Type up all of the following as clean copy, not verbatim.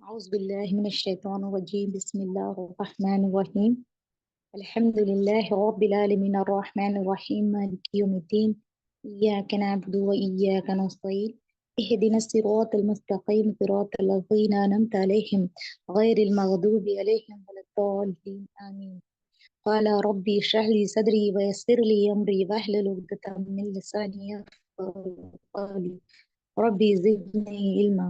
औज़ुबिल्लाहि मिनश्शैतानिर्रजीम बिस्मिल्लाहिर्रहमानिर्रहीम अल्हम्दुलिल्लाहि रब्बिल आलमीन अर्रहमानिर्रहीम मालिकि यौमिद्दीन इय्याका नअबुदु व इय्याका नस्तईन इहदिनस सिरातल मुस्तक़ीम सिरातल लज़ीना अनअमता अलैहिम गैरिल मग़दूबि अलैहिम वलद्दाल्लीन आमीन। क़ाला रब्बी इश्रह ली सदरी व यस्सिर ली अमरी वहलुल उक़दतम मिन लिसानी यफ़क़हू क़ौली रब्बी ज़िदनी इल्मा।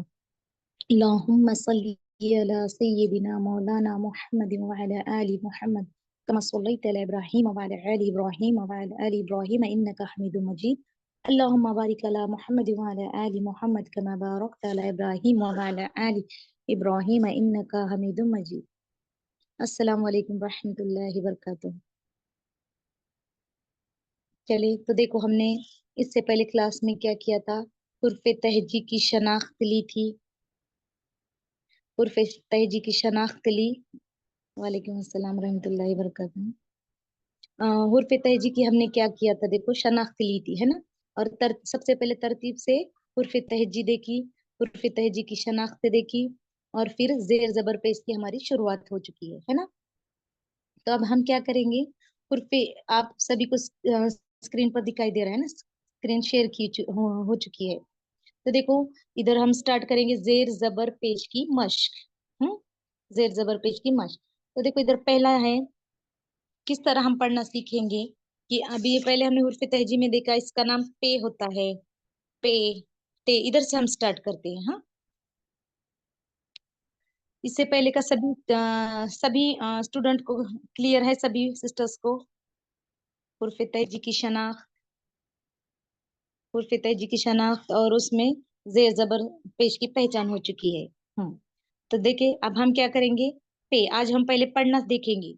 अल्लाहुम्मा सल्ली अला सय्यिदिना मौलाना मुहम्मदिन व अला आलि मुहम्मद कमा सल्लैता अला इब्राहीम व अला आलि इब्राहीम व अला आलि इब्राहीम इन्नका हमीदुम मजीद। अल्लाहुम्मा बारिक अला मुहम्मद व अला आलि मुहम्मद कमा बारकता अला इब्राहीम व अला आलि इब्राहीम इन्नका हमीदुम मजीद। अस्सलामु अलैकुम व रहमतुल्लाहि व बरकातुहू। चलिए तो देखो, हमने इससे पहले क्लास में क्या किया था? हुर्फ़े तहजी की शनाख्त ली थी। हुर्फ़े तहजी की शनाख्त ली। वालेकुम अस्सलाम रहमतुल्लाहि व बरकातुहू। हुर्फ़े तहजी की हमने क्या किया था? देखो, शनाख्त ली थी, है ना। और सबसे पहले तरतीब से हुर्फ़े तहजी देखी, हुर्फ़े तहजी की शनाख्त देखी, और फिर जेर जबर पे इसकी हमारी शुरुआत हो चुकी है ना। तो अब हम क्या करेंगे? हुर्फ़े, आप सभी को स्क्रीन पर दिखाई दे रहा है ना, स्क्रीन शेयर हो चुकी है। तो देखो, इधर हम स्टार्ट करेंगे जेर जबर पेश की मश्क। जेर जबर पेश की मश्क। तो देखो, इधर पहला है, किस तरह हम पढ़ना सीखेंगे कि अभी ये पहले हमने हुर्फ़े तहजी में देखा, इसका नाम पे होता है। पे, टे, इधर से हम स्टार्ट करते हैं। हाँ, इससे पहले का सभी स्टूडेंट को क्लियर है, सभी सिस्टर्स को? हुर्फ़े तहजी की शनाख्त, हुर्फ़े तहजी की शनाख्त और उसमें जेर जबर पेश की पहचान हो चुकी है। तो देखिए, अब हम क्या करेंगे? पे, आज हम पहले पढ़ना देखेंगे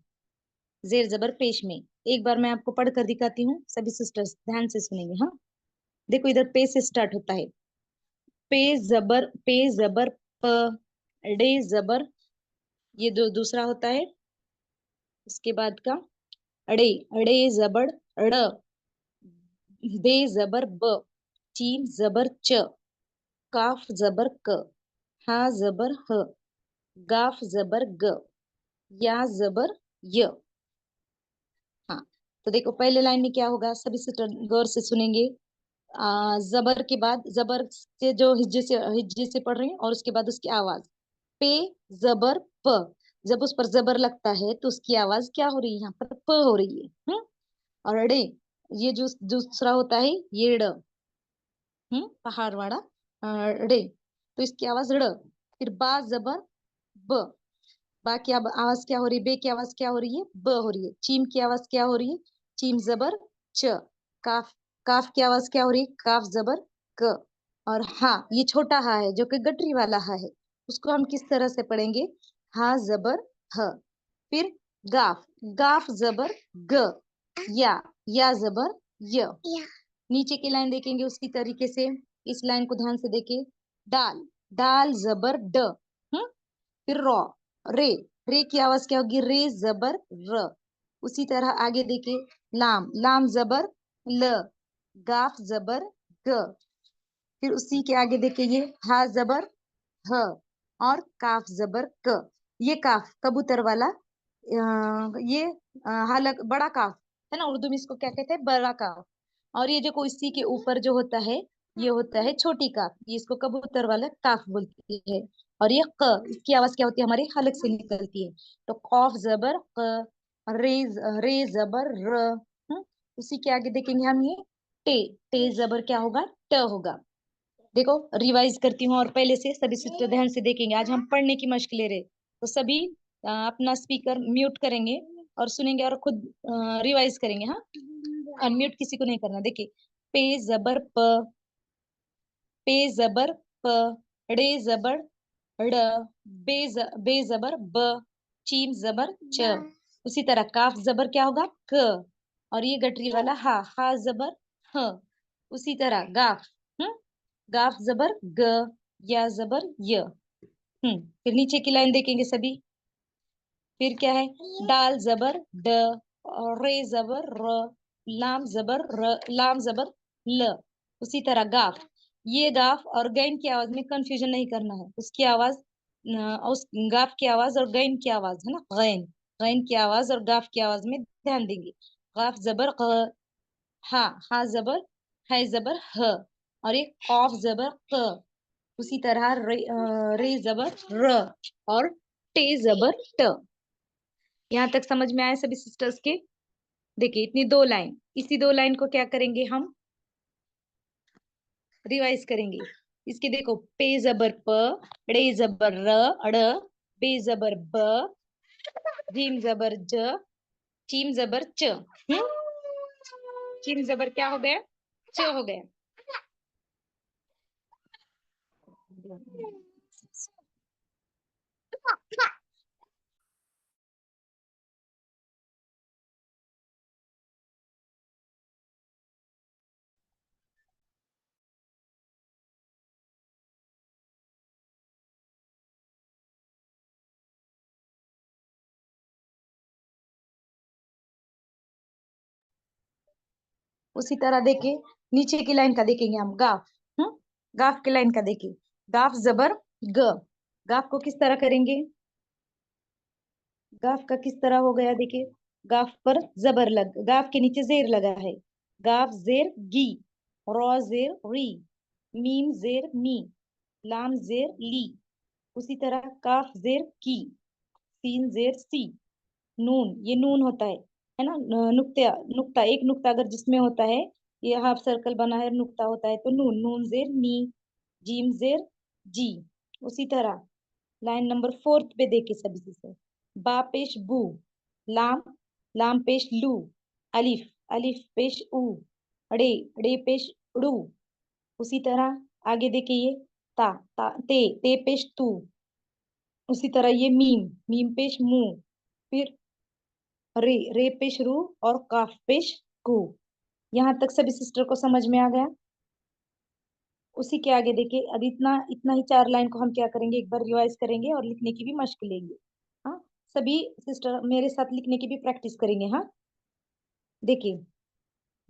जेर जबर पेश में। एक बार मैं आपको पढ़कर दिखाती हूँ, सभी सिस्टर्स ध्यान से सुनेंगे। हाँ, देखो, इधर पे से स्टार्ट होता है। पे जबर प, डे जबर, ये जो दूसरा होता है, इसके बाद का अड़े, अड़े जबर ड़, बे जबर ब, चीम जबर च, काफ जबर क, हा जबर ह, गाफ जबर ग, या जबर य। हाँ, तो देखो, पहले लाइन में क्या होगा, सभी गौर से सुनेंगे। जबर के बाद, जबर से जो हिज्जे से पढ़ रहे हैं, और उसके बाद उसकी आवाज। पे जबर प, जब उस पर जबर लगता है तो उसकी आवाज क्या हो रही है? यहाँ पर प हो रही है। और अड़े, ये जो दूसरा होता है, ये ड़, पहाड़ वाला ड़े, तो इसकी आवाज ड़। फिर बा जबर ब, बा की आवाज क्या हो रही है? बे की आवाज क्या हो रही है? ब हो रही है। चीम की आवाज क्या हो रही है? चीम जबर च। काफ, काफ की आवाज क्या हो रही है? काफ जबर क। और हाँ, ये छोटा हा है जो कि गटरी वाला हा है, उसको हम किस तरह से पढ़ेंगे? हा जबर ह। फिर गाफ, गाफ जबर ग, या जबर य। नीचे की लाइन देखेंगे उसी तरीके से, इस लाइन को ध्यान से देखे। दाल, दाल जबर ड। फिर रॉ, रे, रे की आवाज क्या होगी? रे जबर र। उसी तरह आगे देखे, लाम, लाम जबर ल, गाफ जबर ग। फिर उसी के आगे देखिए, हा जबर ह, और काफ जबर क। ये काफ कबूतर वाला, ये हालक बड़ा काफ है ना, उर्दू में इसको क्या कहते हैं? बड़ा काफ। और ये जो इसी के ऊपर जो होता है, ये होता है छोटी काफ, ये इसको कबूतर वाला काफ बोलती है। और ये क, इसकी आवाज क्या होती है? हमारे हलक से निकलती है। तो कौफ जबर क, रे, रे जबर र। उसी के आगे देखेंगे हम, ये टे, टे जबर क्या होगा? ट होगा। देखो, रिवाइज करती हूँ, और पहले से सभी सिस्टर ध्यान से देखेंगे। आज हम पढ़ने की मश्क ले रहे, तो सभी अपना स्पीकर म्यूट करेंगे और सुनेंगे, और खुद रिवाइज करेंगे। हाँ, अनम्यूट किसी को नहीं करना। देखिए, पे जबर प, पे जबर प, ड़े जबर ड़, बे जबर ब, चीम जबर च। उसी तरह काफ जबर क्या होगा? क, और ये गटरी वाला हा जबर ह। उसी तरह गाफ, गाफ जबर ग, या जबर य। फिर नीचे की लाइन देखेंगे सभी। फिर क्या है? दाल जबर ड, और रे जबर र, लाम जबर र, लाम जबर ल। उसी तरह गाफ, ये गाफ और गैन की आवाज में कंफ्यूजन नहीं करना है, उसकी आवाज उस गाफ की आवाज और गैन की आवाज है ना, गैन, गैन की आवाज और गाफ की आवाज में ध्यान देंगे। गाफ जबर क, हा, हा जबर, है जबर ह, और एक कॉफ जबर क। उसी तरह रे जबर र, और टे जबर ट। यहाँ तक समझ में आए सभी सिस्टर्स के? देखिए इतनी दो लाइन, इसी दो लाइन को क्या करेंगे हम, रिवाइज करेंगे। इसके देखो, पे जबर प, रे जबर र, अड़, बे जबर ब, जीम जबर ज, चीम जबर च। चीम जबर क्या हो गया, च हो गया। उसी तरह देखे नीचे की लाइन का देखेंगे हम, गाफ। गाफ की लाइन का देखिए, गाफ जबर ग, गाफ को किस तरह करेंगे, गाफ का किस तरह हो गया देखिए, गाफ पर जबर लग, गाफ के नीचे जेर लगा है, गाफ जेर गी, रॉ जेर री, मीम जेर मी, लाम जेर ली। उसी तरह काफ जेर की, सीन जेर सी, नून, ये नून होता है ना, नुक्ता, नुक्ता, एक नुक्ता अगर जिसमें होता है, ये हाफ सर्कल बना है, नुक्ता होता है तो नून, नून जेर नी, जीम जेर जी। उसी तरह लाइन नंबर फोर्थ पे देखे सभी से, बा पेश बू, लाम, लाम पेश लू, अलिफ, अलिफ पेश ऊ, अड़े, अड़े पेश उड़ू। उसी तरह आगे देखिए, ते पेश तू। उसी तरह ये मीम, मीम पेश मुंह, फिर रे, रे पेश रू, और काफ पेश कू। यहाँ तक सभी सिस्टर को समझ में आ गया? उसी के आगे देखिए, अब इतना इतना ही चार लाइन को हम क्या करेंगे, एक बार रिवाइज करेंगे और लिखने की भी मश्क लेंगे। हाँ, सभी सिस्टर मेरे साथ लिखने की भी प्रैक्टिस करेंगे। हाँ, देखिए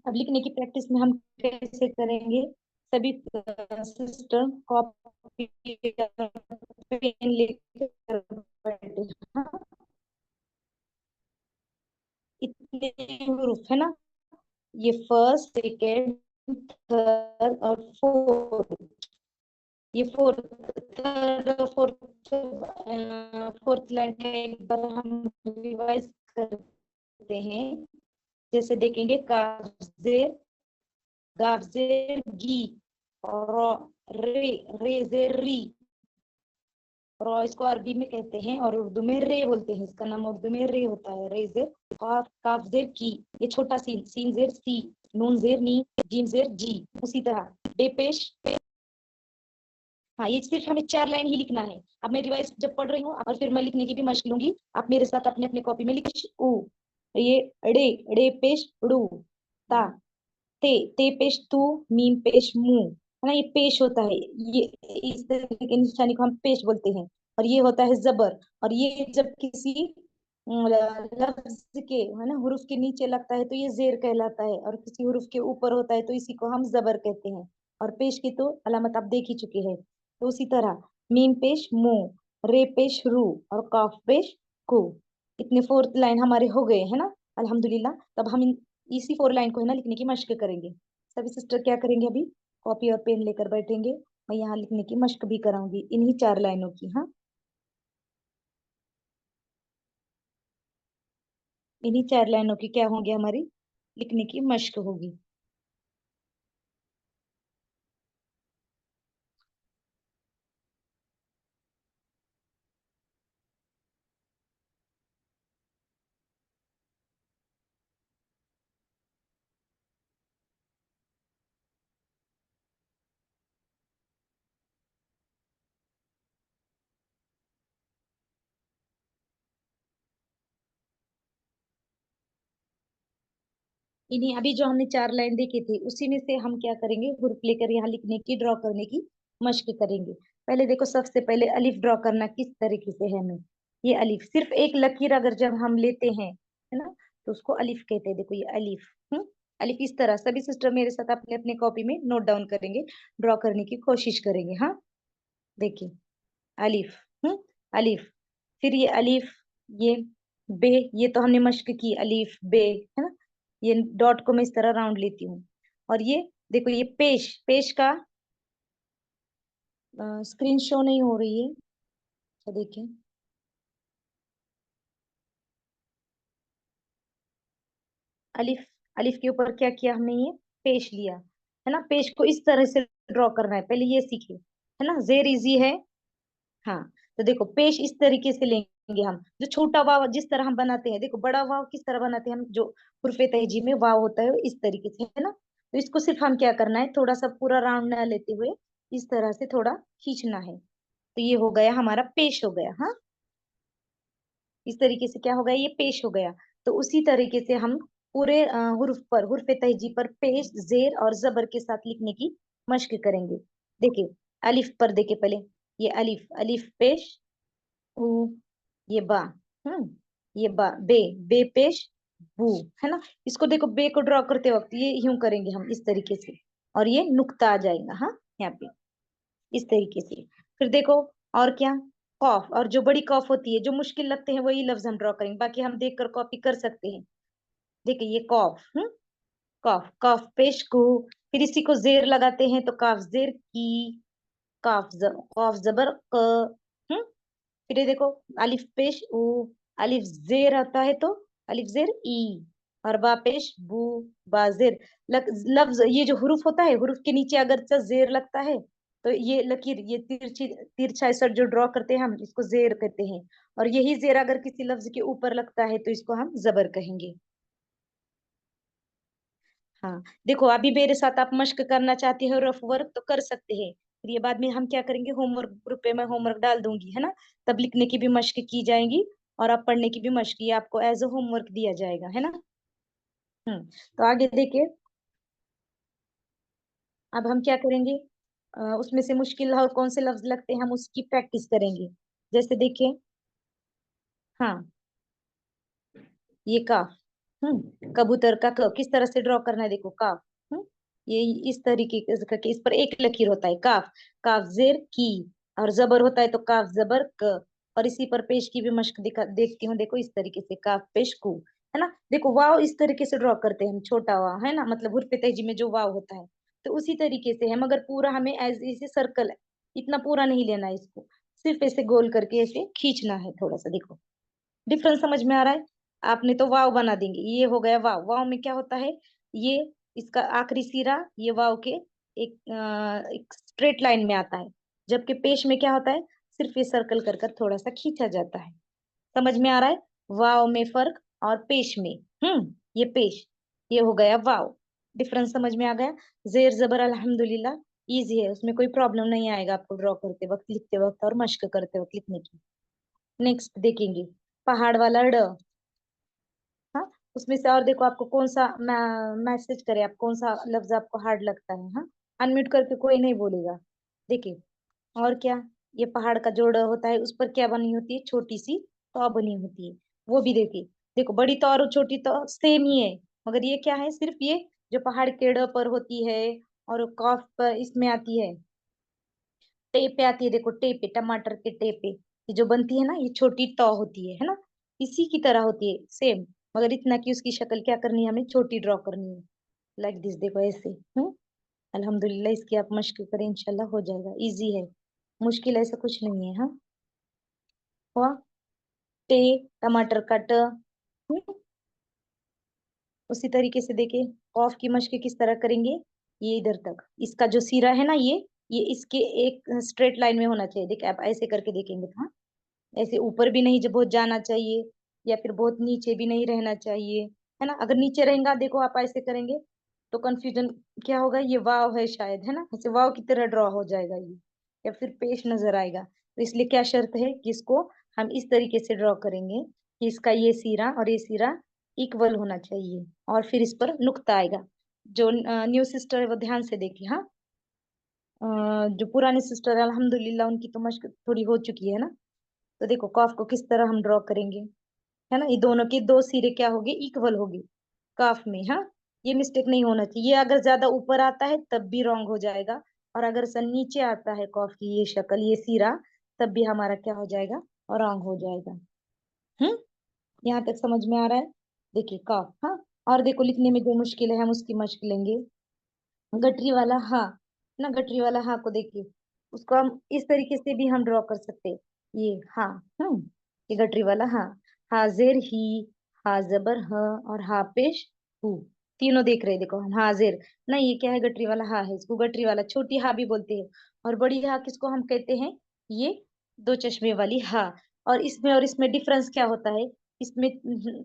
अब लिखने की प्रैक्टिस में हम कैसे करेंगे, सभी सिस्टर कॉपी पेन लेकर बैठे। हाँ, इतने हरूफ है ना, ये फर्स्ट, सेकेंड, थर्ड और फोर्थ, ये fourth, third, fourth, fourth line का एक बार हम रिवाइज करते हैं। जैसे देखेंगे, काफजेर, गाफजेर गी, और रे, रे जेर री, रॉ इसको अरबी में कहते हैं और उर्दू में रे बोलते हैं, इसका नाम उर्दू में रे होता है, रे जेर, काफ, काफ जेर की, ये छोटा सीन, सीन जेर सी, नून जेर नी, जीम जेर जी। उसी तरह बेपेश, हाँ, ये सिर्फ हमें चार लाइन ही लिखना है। अब मैं रिवाइज जब पढ़ रही हूँ और फिर मैं लिखने की भी मशक लूंगी, आप मेरे साथ अपने अपने कॉपी में लिखे, उ, ये अड़े, अड़े पेश उड़ू, ता, ते पेश तू, मीम पेश मुंह, है ना, ये पेश होता है, ये इस तरह के निशानी को हम पेश बोलते हैं। और ये होता है जबर, और ये जब किसी लफ्ज के, है ना, हुरूफ के नीचे लगता है तो ये जेर कहलाता है, और किसी हुरूफ के ऊपर होता है तो इसी को हम जबर कहते हैं। और पेश की तो अलामत आप देख ही चुके हैं। तो उसी तरह मीम पेश मुंह, रे पेश रू, और काफ पेश को। इतने फोर्थ लाइन हमारे हो गए है ना, अल्हम्दुलिल्लाह। तब हम इसी फोर लाइन को है ना लिखने की मश्क करेंगे। सभी सिस्टर क्या करेंगे, अभी कॉपी और पेन लेकर बैठेंगे, मैं यहाँ लिखने की मश्क भी कराऊंगी इन्हीं चार लाइनों की। हाँ, इन्हीं चार लाइनों की क्या होगी, हमारी लिखने की मश्क होगी। इन्हीं अभी जो हमने चार लाइन देखी थी उसी में से हम क्या करेंगे, हुर्फ लेकर यहाँ लिखने की, ड्रॉ करने की मश्क करेंगे। पहले देखो, सबसे पहले अलिफ ड्रॉ करना किस तरीके से है हमें, ये अलिफ, सिर्फ एक लकीर अगर जब हम लेते हैं, है ना, तो उसको अलिफ कहते हैं। देखो ये अलिफ, अलिफ इस तरह, सभी सिस्टर मेरे साथ अपने अपने कॉपी में नोट डाउन करेंगे, ड्रॉ करने की कोशिश करेंगे। हाँ, देखिए अलिफ, अलिफ, फिर ये अलिफ, ये बे, ये तो हमने मश्क की, अलिफ बे, है ना। ये डॉट को मैं इस तरह राउंड लेती हूँ। और ये देखो, ये पेश, पेश का स्क्रीन शो नहीं हो रही है, तो देखिए, अलिफ, अलिफ के ऊपर क्या किया हमने, ये पेश लिया, है ना। पेश को इस तरह से ड्रॉ करना है, पहले ये सीखे, है ना। जेर इजी है। हाँ, तो देखो पेश इस तरीके से लेंगे हम, जो छोटा वाव जिस तरह हम बनाते हैं, देखो बड़ा वाव किस तरह बनाते हैं हम, जो हुर्फे तहजी में वाव होता है इस तरीके से, है ना। तो इसको सिर्फ हम क्या करना है, थोड़ा सा पूरा राउंड ना लेते हुए इस तरह से थोड़ा खींचना है। तो ये हो गया हमारा पेश हो गया, हाँ। इस तरीके से क्या हो गया, ये पेश हो गया। तो उसी तरीके से हम पूरे हुर्फ पर, हुर्फे तहजी पर पेश, जेर और जबर के साथ लिखने की मश्क करेंगे। देखिए, अलिफ पर देखिए पहले, ये अलिफ, अलिफ पेश ऊ, ये बा, हम्म, ये बा, बे, बे पेश बू, है ना। इसको देखो, बे को ड्रॉ करते वक्त ये यूं करेंगे हम इस तरीके से, और ये नुक्ता आ जाएगा, हाँ, यहाँ पे इस तरीके से। फिर देखो, और क्या, कॉफ, और जो बड़ी कॉफ होती है, जो मुश्किल लगते हैं वही लफ्ज हम ड्रॉ करेंगे, बाकी हम देख कर कॉपी कर सकते हैं। देखिए, ये कॉफ, कॉफ, कॉफ पेश को, फिर इसी को जेर लगाते हैं तो काफ जेर की, कॉफ जबर क, फिर ये देखो, अलिफ पेश उ, अलिफ जेर आता है तो अलिफ जेर ई, और बा पेश बू, बा जेर, लफ्ज, ये जो हुरूफ होता है, हुरूफ के नीचे अगर जेर लगता है तो ये लकीर, ये तिरछी, तिरछा ऐसा जो ड्रॉ करते हैं हम, इसको जेर कहते हैं। और यही जेर अगर किसी लफ्ज के ऊपर लगता है तो इसको हम जबर कहेंगे। हाँ, देखो अभी मेरे साथ आप मश्क करना चाहते हो रफ वर्क तो कर सकते हैं, फिर ये बाद में हम क्या करेंगे, होमवर्क ग्रुप पे मैं होमवर्क डाल दूंगी, है ना। तब लिखने की भी मश्क की जाएगी, और आप पढ़ने की भी मश्क, ये आपको एज अ होमवर्क दिया जाएगा, है ना। तो आगे देखिए, अब हम क्या करेंगे, उसमें से मुश्किल और कौन से लफ्ज लगते हैं हम उसकी प्रैक्टिस करेंगे। जैसे देखिए, हाँ, ये काफ, कबूतर का क किस तरह से ड्रॉ करना है, देखो काफ, ये इस तरीके से करके इस पर एक लकीर होता है, काफ, काफ जेर की, और जबर होता है तो काफ जबर क, और इसी पर पेश की भी मश्क दिखा देखती हूँ, देखो इस तरीके से काफ पेश कू, है ना। देखो वाव इस तरीके से ड्रॉ करते हैं हम, छोटा वाव, है ना, मतलब हुर्फ तेजी में जो वाव होता है, तो उसी तरीके से है, मगर पूरा हमें एज इसे सर्कल है, इतना पूरा नहीं लेना है इसको, सिर्फ ऐसे गोल करके ऐसे खींचना है थोड़ा सा, देखो डिफरेंस समझ में आ रहा है। आपने तो वाव बना देंगे, ये हो गया वाव, वाव में क्या होता है, ये इसका आखिरी सिरा ये वाव के एक स्ट्रेट लाइन में आता है, जबकि पेश में क्या होता है, सिर्फ ये सर्कल कर कर थोड़ा सा खींचा जाता है। समझ में आ रहा है, वाव में फर्क और पेश में, ये पेश, ये हो गया वाव, डिफरेंस समझ में आ गया। जेर जबर अल्हम्दुलिल्लाह इजी है, उसमें कोई प्रॉब्लम नहीं आएगा आपको ड्रॉ करते वक्त, लिखते वक्त और मश्क करते वक्त लिखने की। नेक्स्ट देखेंगे, पहाड़ वाला ड, हाँ, उसमें से और देखो आपको कौन सा मैसेज करे, आप कौन सा लफ्ज आपको हार्ड लगता है, हाँ, अनम्यूट करके कोई नहीं बोलेगा। देखिए, और क्या, ये पहाड़ का जोड़ होता है, उस पर क्या बनी होती है, छोटी सी तौ बनी होती है, वो भी देखिए, देखो बड़ी तौ और छोटी तौ सेम ही है, मगर ये क्या है, सिर्फ ये जो पहाड़ के ड पर होती है और कॉफ पर इसमें आती है, टे पे आती है, देखो टे पे, टमाटर के टे पे ये जो बनती है ना, ये छोटी तौ होती है ना, इसी की तरह होती है सेम, मगर इतना कि उसकी शक्ल क्या करनी है, हमें छोटी ड्रॉ करनी है, लाइक दिस, देखो ऐसे, अल्हम्दुलिल्लाह, इसकी आप मश्क करें इंशाल्लाह हो जाएगा, इजी है, मुश्किल ऐसा कुछ नहीं है, हाँ। हुआ, टे, टमाटर का ट, उसी तरीके से देखिए, कॉफ की मश्क किस तरह करेंगे, ये इधर तक इसका जो सिरा है ना, ये इसके एक स्ट्रेट लाइन में होना चाहिए, देखिए आप ऐसे करके देखेंगे तो, हाँ, ऐसे ऊपर भी नहीं, जब बहुत जाना चाहिए, या फिर बहुत नीचे भी नहीं रहना चाहिए, है ना। अगर नीचे रहेगा, देखो आप ऐसे करेंगे तो कंफ्यूजन क्या होगा, ये वाव है शायद, है ना, ऐसे वाव की तरह ड्रॉ हो जाएगा ये, या फिर पेश नजर आएगा, तो इसलिए क्या शर्त है कि इसको हम इस तरीके से ड्रॉ करेंगे कि इसका ये सिरा और ये सिरा इक्वल होना चाहिए, और फिर इस पर नुक्ता आएगा। जो न्यू सिस्टर है वो ध्यान से देखिए, हाँ, जो पुरानी सिस्टर है अल्हम्दुलिल्लाह उनकी तो मश्क थोड़ी हो चुकी है ना, तो देखो कॉफ को किस तरह हम ड्रॉ करेंगे, है ना, ये दोनों के दो सिरे क्या होंगे, इक्वल होंगे काफ में, हाँ, ये मिस्टेक नहीं होना चाहिए, ये अगर ज्यादा ऊपर आता है तब भी रॉन्ग हो जाएगा, और अगर सन नीचे आता है कॉफ की ये शक्ल, ये सिरा, तब भी हमारा क्या हो जाएगा, और रॉन्ग हो जाएगा। हम्म। यहाँ तक समझ में आ रहा है? देखिए कफ, हाँ। और देखो लिखने में जो मुश्किल है हम उसकी मश्क लेंगे। गटरी वाला हाँ, ना गटरी वाला हाँ को देखिए, उसको हम इस तरीके से भी हम ड्रॉ कर सकते हैं। ये हाँ। हम्म। ये गटरी वाला हाँ। हाजिर ही, हा जबर ह, और हा पेश हु, तीनों देख रहे हैं देखो हम। हाजिर ना, ये क्या है? गटरी वाला हा है, इसको गटरी वाला छोटी हा भी बोलते हैं। और बड़ी हा किसको हम कहते हैं? ये दो चश्मे वाली हा। और इसमें डिफरेंस क्या होता है? इसमें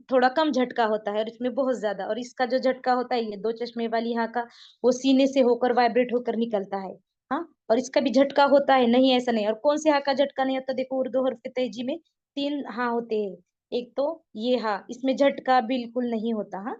थोड़ा कम झटका होता है और इसमें बहुत ज्यादा। और इसका जो झटका होता है ये दो चश्मे वाली हा का, वो सीने से होकर वाइब्रेट होकर निकलता है। हाँ। और इसका भी झटका होता है, नहीं ऐसा नहीं। और कौन से हा का झटका नहीं होता? देखो उर्दू हर्फ तेजी में तीन हा होते हैं। एक तो ये हा, इसमें झटका बिल्कुल नहीं होता। हाँ,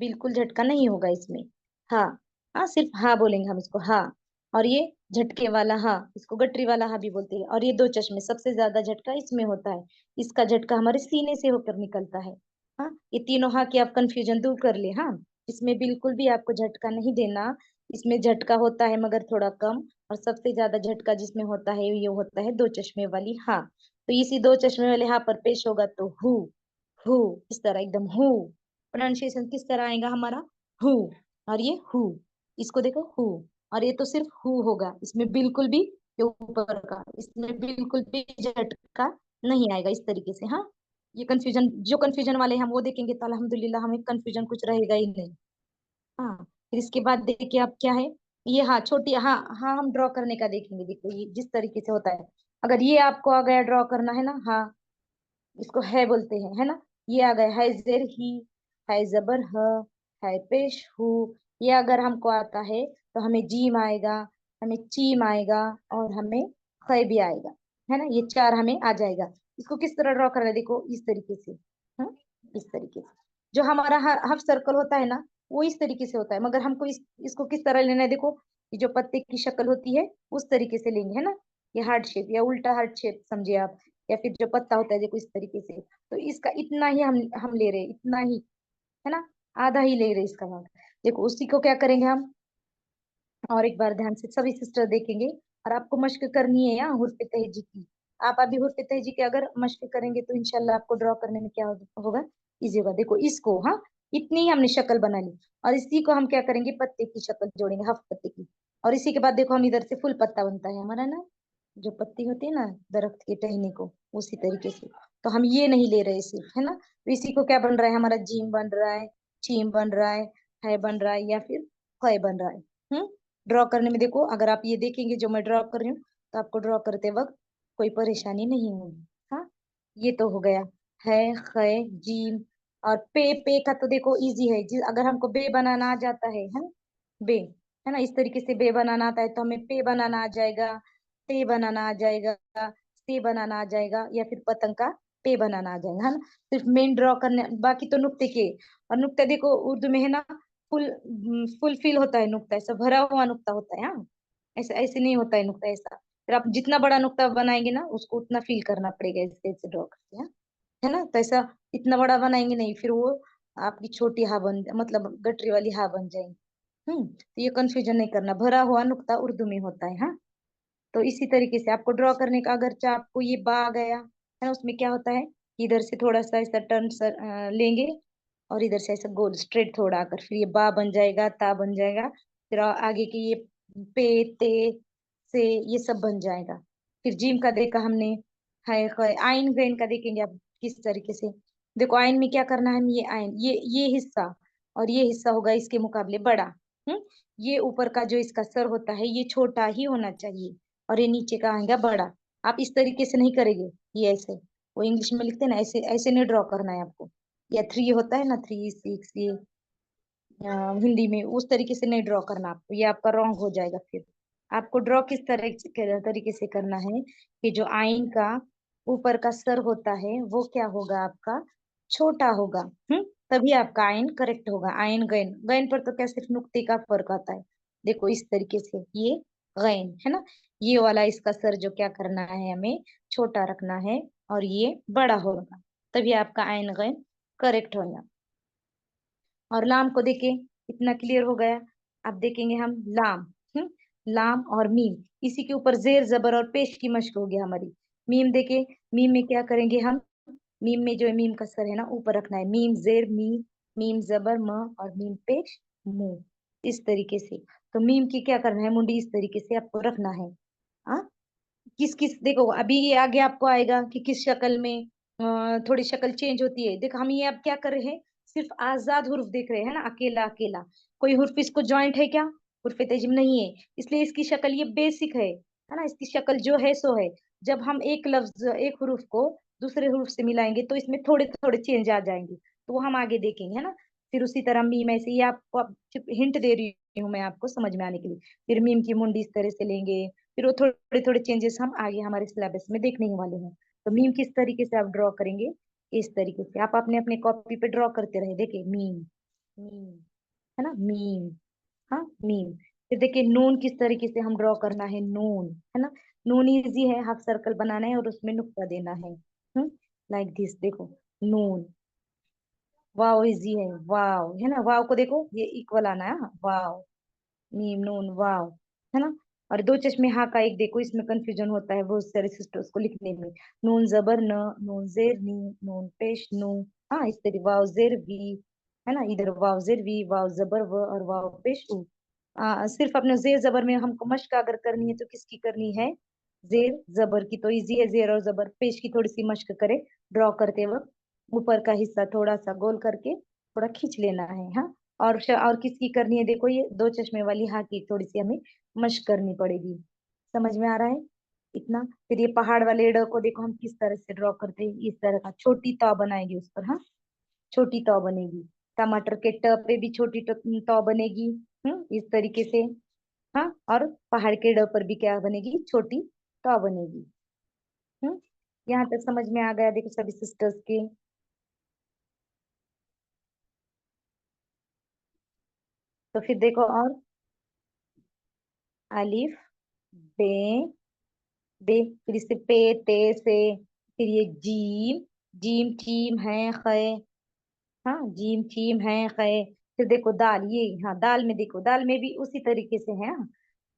बिल्कुल झटका नहीं होगा इसमें। हाँ। हाँ, सिर्फ हा बोलेंगे हम इसको, हाँ। और ये झटके वाला हा, इसको गटरी वाला हा भी बोलते हैं। और ये दो चश्मे, सबसे ज्यादा झटका इसमें होता है। इसका झटका हमारे सीने से होकर निकलता है। हाँ, ये तीनों हा की आप कंफ्यूजन दूर कर ले। हाँ, इसमें बिल्कुल भी आपको झटका नहीं देना। इसमें झटका होता है मगर थोड़ा कम। और सबसे ज्यादा झटका जिसमें होता है ये होता है दो चश्मे वाली हा। तो इसी दो चश्मे वाले हा पर पेश होगा तो हु, इस तरह एकदम हु। प्रोनाउंसिएशन किस तरह आएगा हमारा? हु। और ये हु, इसको देखो हु। और ये तो सिर्फ हु होगा, इसमें बिल्कुल भी ये ऊपर का, इसमें बिल्कुल भी झटका नहीं आएगा इस तरीके से। हाँ, ये कंफ्यूजन, जो कंफ्यूजन वाले हम वो देखेंगे तो अल्हम्दुलिल्लाह हमें कंफ्यूजन कुछ रहेगा ही नहीं। हाँ। फिर इसके बाद देखिए आप क्या है? ये हाँ छोटी हाँ, हाँ हम ड्रॉ करने का देखेंगे। देखो ये जिस तरीके से होता है, अगर ये आपको आ गया ड्रॉ करना है ना, हाँ, इसको है बोलते हैं, है ना। ये आ गया है जेर ही, है जबर ह, है पेश हु। ये अगर हमको आता है तो हमें जीम आएगा, हमें चीम आएगा, और हमें ख भी आएगा, है ना। ये चार हमें आ जाएगा। इसको किस तरह ड्रॉ करना है? देखो इस तरीके से। हाँ, इस तरीके से। जो हमारा हाफ सर्कल होता है ना, वो इस तरीके से होता है। मगर हमको इसको किस तरह लेना है? देखो, ये जो पत्ते की शक्ल होती है उस तरीके से लेंगे, है ना। ये हार्ट शेप या उल्टा हार्ट शेप समझिए आप। या फिर जो पत्ता होता है देखो इस तरीके से, तो इसका इतना ही हम ले रहे हैं, इतना ही, है ना। आधा ही ले रहे हैं इसका भाग। देखो उसी को क्या करेंगे हम, और एक बार ध्यान से सभी सिस्टर देखेंगे। और आपको मश्क करनी है यहाँ हुर्फ तहजी की। आप अभी हुर्फ तहजी की अगर मश्क करेंगे तो इंशाल्लाह आपको ड्रॉ करने में क्या होगा? इजी होगा। देखो इसको, हाँ, इतनी ही हमने शक्ल बना ली। और इसी को हम क्या करेंगे? पत्ते की शक्ल जोड़ेंगे, हाफ पत्ते की। और इसी के बाद देखो हम इधर से फुल पत्ता बनता है हमारा ना, जो पत्ती होती है ना दरख्त के टहनी को, उसी तरीके से। तो हम ये नहीं ले रहे सिर्फ, है ना। तो इसी को क्या बन रहा है? हमारा जीम बन रहा है, चीम बन रहा है बन रहा है, या फिर ख बन रहा है। हम्म। ड्रॉ करने में देखो, अगर आप ये देखेंगे जो मैं ड्रॉ कर रही हूँ, तो आपको ड्रॉ करते वक्त कोई परेशानी नहीं होगी। हाँ, ये तो हो गया है, खे, जीम। और पे का तो देखो इजी है जी, अगर हमको बे बनाना आ जाता है ना, बे, है ना, इस तरीके से बे बनाना आता है तो हमें पे बनाना आ जाएगा, ते बनाना आ जाएगा, से बनाना आ जाएगा, या फिर पतंग का पे बनाना आ जाएगा, है ना। सिर्फ मेन ड्रॉ करने, बाकी तो नुक्ते के। और नुक्ता देखो उर्दू में है ना, फुल फुल फिल होता है नुक्ता, ऐसा भरा हुआ नुक्ता होता है। हाँ, ऐसा ऐसे नहीं होता है नुक्ता ऐसा। फिर आप जितना बड़ा नुक्ता बनाएंगे ना उसको उतना फिल करना पड़ेगा, ऐसे ऐसे ड्रॉ करके, हाँ? है ना। तो ऐसा इतना बड़ा बनाएंगे नहीं, फिर वो आपकी छोटी हा बन, मतलब गटरी वाली हा बन जाएगी। तो ये कंफ्यूजन नहीं करना, भरा हुआ नुक्ता उर्दू में होता है। हाँ, तो इसी तरीके से आपको ड्रॉ करने का, अगर चाहे आपको ये बा आ गया है ना, उसमें क्या होता है, इधर से थोड़ा सा ऐसा टर्न लेंगे, और इधर से ऐसा गोल स्ट्रेट थोड़ा आकर फिर ये बा बन जाएगा, ता बन जाएगा। फिर आगे के ये पे, ते, से, ये सब बन जाएगा। फिर जीम का देखा हमने, है आइन गैन का देखेंगे आप किस तरीके से। देखो आइन में क्या करना है, हम ये आइन, ये हिस्सा, और ये हिस्सा होगा इसके मुकाबले बड़ा। हम्म। ये ऊपर का जो इसका सर होता है ये छोटा ही होना चाहिए, और ये नीचे का आएगा बड़ा। आप इस तरीके से नहीं करेंगे, ये ऐसे, वो इंग्लिश में लिखते हैं ना, ऐसे ऐसे नहीं ड्रॉ करना है आपको। या थ्री होता है ना, 3 6, ये हिंदी में उस तरीके से नहीं ड्रॉ करना आपको, ये आपका रॉन्ग हो जाएगा। फिर आपको ड्रॉ किस तरीके से करना है, कि जो आइन का ऊपर का सर होता है वो क्या होगा आपका? छोटा होगा। तभी आपका आइन करेक्ट होगा। आइन गैन, गैन पर तो क्या सिर्फ नुक्ते का फर्क आता है। देखो इस तरीके से ये गैन है ना, ये वाला इसका सर जो क्या करना है, हमें छोटा रखना है, और ये बड़ा होगा, तभी आपका आइन गैन करेक्ट होगा। और लाम को देखें, इतना क्लियर हो गया। अब देखेंगे हम लाम। लाम और मीम, इसी के ऊपर जेर जबर और पेश की मश्क होगी हमारी। मीम देखे, मीम में क्या करेंगे हम? मीम में जो है मीम का सर है ना ऊपर रखना है, मीम जेर मी, मीम जबर म, और मीम पेश मु, इस तरीके से। तो मीम की क्या करना है, मुंडी इस तरीके से आपको रखना है। हाँ, किस किस देखो अभी ये आगे आपको आएगा कि किस शक्ल में थोड़ी शक्ल चेंज होती है। देखो हम ये अब क्या कर रहे हैं, सिर्फ आजाद हुर्फ देख रहे हैं ना, अकेला अकेला। कोई हुर्फ इसको जॉइंट है क्या? हुर्फ तेजिम नहीं है, इसलिए इसकी शक्ल ये बेसिक है ना, इसकी शक्ल जो है सो है। जब हम एक लफ्ज एक हुर्फ को दूसरे हुर्फ से मिलाएंगे तो इसमें थोड़े थोड़े चेंज आ जाएंगे, तो वो हम आगे देखेंगे है ना। फिर उसी तरह मीम ऐसे ही आपको हिंट दे रही हूँ मैं आपको समझ में आने के लिए। फिर मीम की मुंडी इस तरह से लेंगे, फिर वो थोड़े थोड़े चेंजेस हम आगे हमारे सिलेबस में देखने ही वाले हैं। तो मीम किस तरीके से आप ड्रॉ करेंगे, इस तरीके से आप अपने अपने कॉपी पे ड्रॉ करते रहे। देखिए मीम, मीम, है ना मीम। हाँ मीम। फिर देखिए नून किस तरीके से हम ड्रॉ करना है, नून, है ना। नून इजी है, हाफ सर्कल बनाना है और उसमें नुक्ता देना है। लाइक दिस देखो, नून। वाव इजी है, वाव, है ना, वाव को देखो ये इक्वल आना है, वाव, मीम नून वाव, है ना। और दो चश्मे हाँ का एक देखो, इसमें कंफ्यूजन होता है बहुत सारे सिस्टर्स को लिखने में। नून जबर न, नून जेर नी, नून पेश नू। हाँ इस तरह वाव जेर वी, है ना, इधर वाव जेर वी, वाव जबर व, और वाव पेश उ। सिर्फ अपने जेर जबर में हमको मश्क अगर करनी है तो किसकी करनी है, जेर जबर की। तो इजी है, जेर और जबर। पेश की थोड़ी सी मश्क करे ड्रॉ करते वक्त, ऊपर का हिस्सा थोड़ा सा गोल करके थोड़ा खींच लेना है। हाँ, और किसकी करनी है, देखो ये दो चश्मे वाली हाँ की थोड़ी सी हमें मश्क करनी पड़ेगी। समझ में आ रहा है इतना? फिर ये पहाड़ वाले ड को देखो हम किस तरह से ड्रॉ करते हैं, इस तरह का छोटी तौ बनाएंगे उस पर। हाँ, छोटी तौ बनेगी। टमाटर के ट पे भी छोटी तौ बनेगी, इस तरीके से। हाँ, और पहाड़ के ड पर भी क्या बनेगी, छोटी तौ बनेगी। हम्म यहाँ तक समझ में आ गया देखो सभी सिस्टर्स के? तो फिर देखो और, अलिफ, बे, बे, फिर इससे पे, ते से, फिर ये जीम, जीम चीम है खे, हाँ जीम चीम है खे। फिर देखो दाल, ये हाँ दाल में देखो, दाल में भी उसी तरीके से है, हाँ।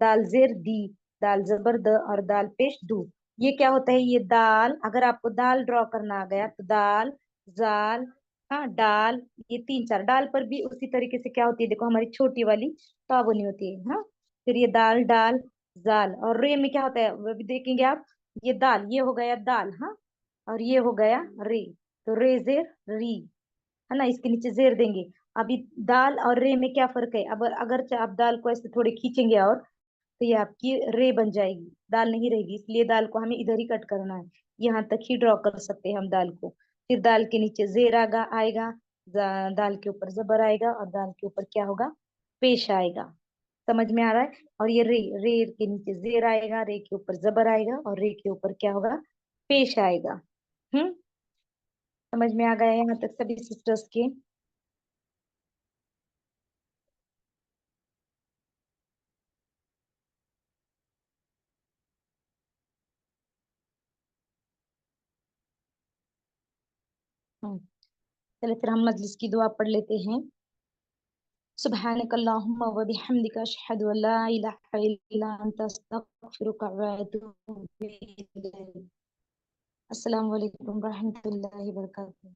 दाल जेर दी, दाल जबर द, और दाल पेश दू। ये क्या होता है, ये दाल, अगर आपको दाल ड्रॉ करना आ गया तो दाल, जाल, हाँ डाल, ये तीन चार डाल पर भी उसी तरीके से क्या होती है, देखो हमारी छोटी वाली तो बनी होती है। हाँ, फिर ये दाल डाल, जाल, और रे में क्या होता है वो भी देखेंगे आप। ये दाल, ये हो गया दाल, हाँ, और ये हो गया रे, तो रे जेर री, है ना, इसके नीचे जेर देंगे। अभी दाल और रे में क्या फर्क है, अब अगर आप दाल को ऐसे थोड़े खींचेंगे और, तो ये आपकी रे बन जाएगी, दाल नहीं रहेगी, इसलिए दाल को हमें इधर ही कट करना है। यहाँ तक ही ड्रॉ कर सकते हैं हम दाल को। फिर दाल के नीचे जेर आएगा, दाल के ऊपर जबर आएगा, और दाल के ऊपर क्या होगा, पेश आएगा। समझ में आ रहा है? और ये रे, रे के नीचे जेर आएगा, रे के ऊपर जबर आएगा, और रे के ऊपर क्या होगा, पेश आएगा। हम्म समझ में आ गया यहाँ तक सभी सिस्टर्स के? हम्म चलिए फिर हम मजलिस की दुआ पढ़ लेते हैं। सुब्हानक अल्लाहुम्मा व बिहम्दिका अशहदु अल्ला इलाहा इल्ला अंता अस्तगफिरुका व अतूबु इलैक। अस्सलाम वालेकुम रहमतुल्लाहि व बरकातहू।